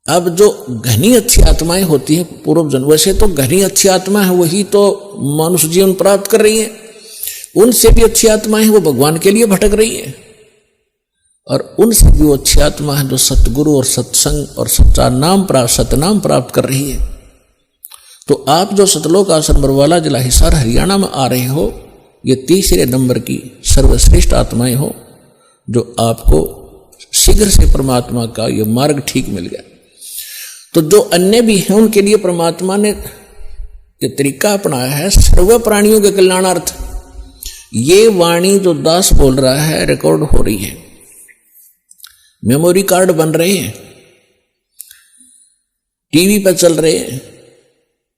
अब जो घनी अच्छी आत्माएं होती हैं पूर्व जन्म, वैसे तो घनी अच्छी आत्मा है वही तो मनुष्य जीवन प्राप्त कर रही है, उनसे भी अच्छी आत्माएं हैं वो भगवान के लिए भटक रही है, और उनसे भी वो अच्छी आत्मा है जो सतगुरु और सत्संग और सच्चा नाम प्राप्त सतनाम प्राप्त कर रही है। तो आप जो सतलोक आश्रम बरवाला जिला हिसार हरियाणा में आ रहे हो, ये तीसरे नंबर की सर्वश्रेष्ठ आत्माएं हो जो आपको शीघ्र से परमात्मा का ये मार्ग ठीक मिल गया। तो जो अन्य भी हैं उनके लिए परमात्मा ने जो तरीका अपनाया है सर्व प्राणियों के कल्याणार्थ, ये वाणी जो दास बोल रहा है रिकॉर्ड हो रही है, मेमोरी कार्ड बन रहे हैं, टीवी पर चल रहे हैं,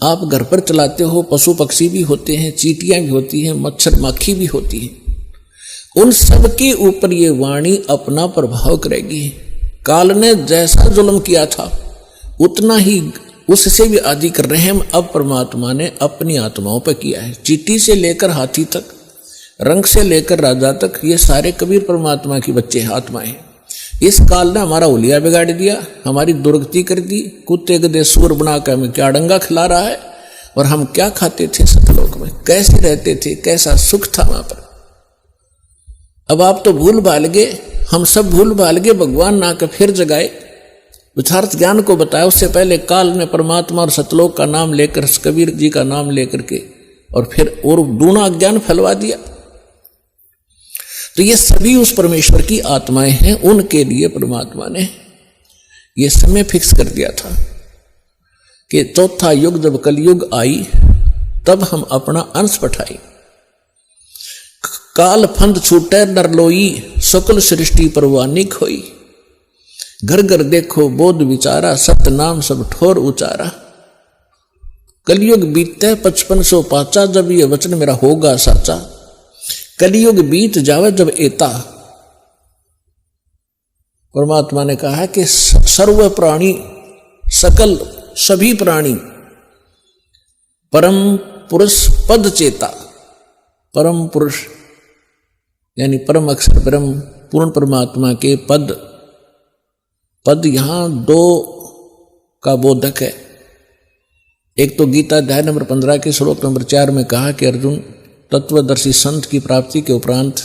आप घर पर चलाते हो, पशु पक्षी भी होते हैं, चींटियां भी होती हैं, मच्छर माखी भी होती हैं, उन सब के ऊपर ये वाणी अपना प्रभाव करेगी। काल ने जैसा जुल्म किया था उतना ही उससे भी अधिक रहम अब परमात्मा ने अपनी आत्माओं पर किया है। चींटी से लेकर हाथी तक, रंग से लेकर राजा तक, ये सारे कबीर परमात्मा की बच्चे आत्माएं। इस काल ने हमारा उलिया बिगाड़ दिया, हमारी दुर्गति कर दी, कुत्ते गधे सूर बनाकर हमें क्या डंगा खिला रहा है, और हम क्या खाते थे सतलोक में, कैसे रहते थे, कैसा सुख था वहां पर। अब आप तो भूल भाल गए, हम सब भूल भाल गए, भगवान ना कर फिर जगाए, यथार्थ ज्ञान को बताया। उससे पहले काल ने परमात्मा और सतलोक का नाम लेकर, कबीर जी का नाम लेकर के, और फिर और दूना ज्ञान फैलवा दिया। तो ये सभी उस परमेश्वर की आत्माएं हैं, उनके लिए परमात्मा ने ये समय फिक्स कर दिया था कि चौथा युग जब कलयुग आई तब हम अपना अंश पठाई। काल फंद छूटे नर लोई, सकल सृष्टि परवानी खोई, घर घर देखो बोध विचारा, सत्य नाम सब ठोर उचारा। कलयुग बीतते 5500 पाचा, जब ये वचन मेरा होगा साचा, कलयुग बीत जावे जब एता। परमात्मा ने कहा है कि सर्व प्राणी, सकल सभी प्राणी परम पुरुष पद चेता, परम पुरुष यानी परम अक्षर ब्रह्म पूर्ण परमात्मा के पद, पद यहां दो का बोधक है। एक तो गीता अध्याय नंबर 15 के श्लोक नंबर 4 में कहा कि अर्जुन तत्वदर्शी संत की प्राप्ति के उपरांत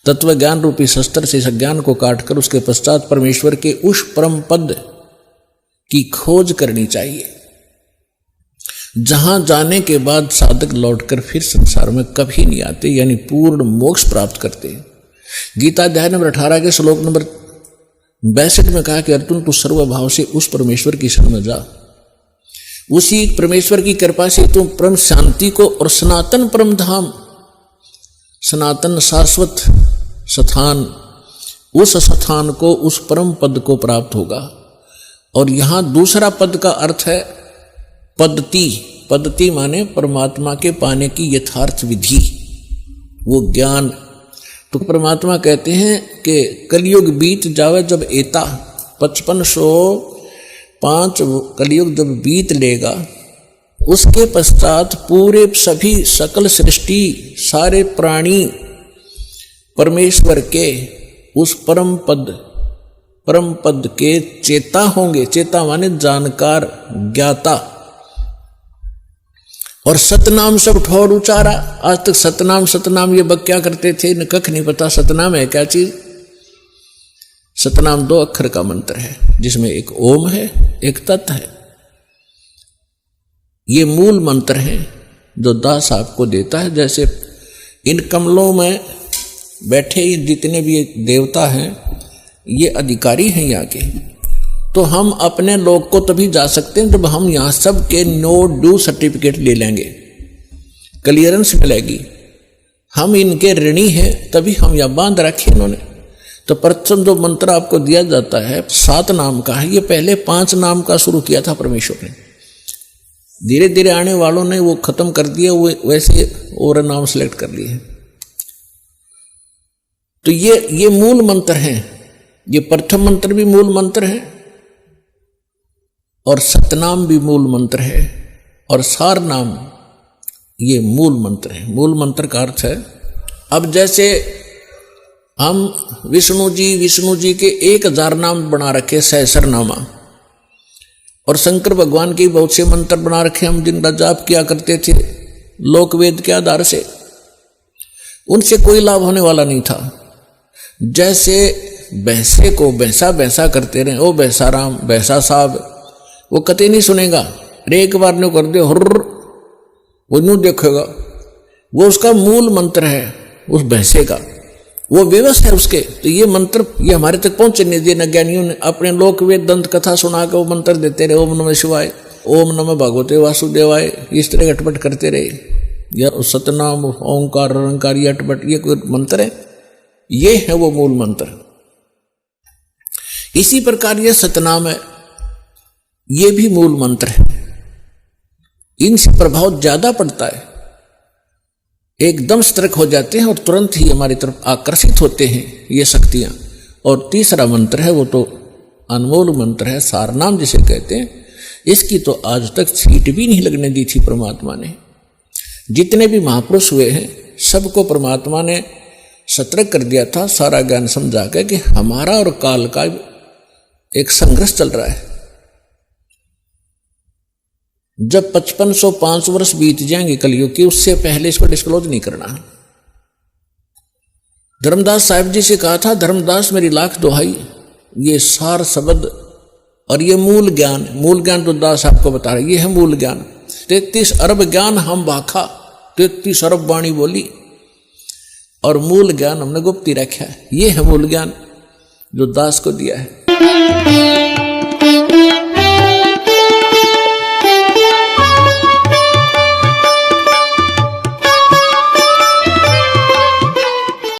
तत्व ज्ञान रूपी शस्त्र से ज्ञान को काटकर उसके पश्चात परमेश्वर के उस परम पद की खोज करनी चाहिए, जहां जाने के बाद साधक लौटकर फिर संसार में कभी नहीं आते, यानी पूर्ण मोक्ष प्राप्त करते। गीता अध्याय नंबर 18 के श्लोक नंबर 62 में कहा कि अर्जुन तू सर्वभाव से उस परमेश्वर की शरण में जा, उसी परमेश्वर की कृपा से तुम परम शांति को और सनातन परम धाम, सनातन शाश्वत स्थान, उस स्थान को, उस परम पद को प्राप्त होगा। और यहां दूसरा पद का अर्थ है पद्धति। पद्धति माने परमात्मा के पाने की यथार्थ विधि, वो ज्ञान। तो परमात्मा कहते हैं कि कलयुग बीत जावे जब एता, 5505 कलयुग जब बीत लेगा उसके पश्चात पूरे सभी सकल सृष्टि सारे प्राणी परमेश्वर के उस परम पद के चेता होंगे। चेता माने जानकार, ज्ञाता। और सतनाम सब ठोर उचारा। आज तक सतनाम ये बक क्या करते थे, न कख नहीं पता सतनाम है क्या चीज। सतनाम 2 अक्षर का मंत्र है जिसमें एक ओम है, एक तत् है। ये मूल मंत्र है जो दास आपको देता है। जैसे इन कमलों में बैठे जितने भी देवता हैं ये अधिकारी हैं यहाँ के, तो हम अपने लोग को तभी जा सकते हैं जब हम यहाँ सब के नो ड्यू सर्टिफिकेट ले लेंगे, क्लियरेंस मिलेगी। हम इनके ऋणी हैं तभी हम यहाँ बांध रखे इन्होंने। तो प्रथम जो मंत्र आपको दिया जाता है 7 नाम का है, ये पहले 5 नाम का शुरू किया था परमेश्वर ने। धीरे धीरे आने वालों ने वो खत्म कर दिया, वो वैसे और नाम सेलेक्ट कर लिए। तो ये मूल मंत्र है। ये प्रथम मंत्र भी मूल मंत्र है और सतनाम भी मूल मंत्र है और सार नाम ये मूल मंत्र है। मूल मंत्र का अर्थ है, अब जैसे हम विष्णु जी के 1000 नाम बना रखे सहस्रनामा, और शंकर भगवान के बहुत से मंत्र बना रखे हम, जिनका जाप किया करते थे लोक वेद के आधार से, उनसे कोई लाभ होने वाला नहीं था। जैसे भैंसे को भैंसा भैंसा करते रहे, ओ भैंसा राम भैंसा साहब, वो कतई नहीं सुनेगा। एक बार न्यू कर दे हुर्र, वो न्यू देखेगा। वो उसका मूल मंत्र है उस भैंसे का, वो विवश है उसके। तो ये मंत्र ये हमारे तक पहुंचे नहीं दिए। न ज्ञानियों ने अपने लोक वेद दंत कथा सुना के वो मंत्र देते रहे, ओम नमः शिवाय, ओम नमः भगवते वासुदेवाय, इस तरह अटपट करते रहे, या सतनाम ओंकार रंकार ये अटपट, ये कोई मंत्र है? ये है वो मूल मंत्र। इसी प्रकार ये सतनाम है, ये भी मूल मंत्र है। इनसे प्रभाव ज्यादा पड़ता है, एकदम सतर्क हो जाते हैं और तुरंत ही हमारी तरफ आकर्षित होते हैं ये शक्तियां। और तीसरा मंत्र है वो तो अनमोल मंत्र है, सारनाम जिसे कहते हैं। इसकी तो आज तक छींट भी नहीं लगने दी थी परमात्मा ने। जितने भी महापुरुष हुए हैं सबको परमात्मा ने सतर्क कर दिया था, सारा ज्ञान समझा के कि हमारा और काल का एक संघर्ष चल रहा है। जब 5505 वर्ष बीत जाएंगे कलयुग की, उससे पहले इसको डिस्क्लोज नहीं करना। धर्मदास साहिब जी से कहा था, धर्मदास मेरी लाख दुहाई, ये सार शब्द और ये मूल ज्ञान तो दास आपको बता रहे, ये है मूल ज्ञान। 33 अरब ज्ञान हम भाखा, 33 अरब वाणी बोली, और मूल ज्ञान हमने गुप्त ही रखा है। ये है मूल ज्ञान जो दास को दिया है।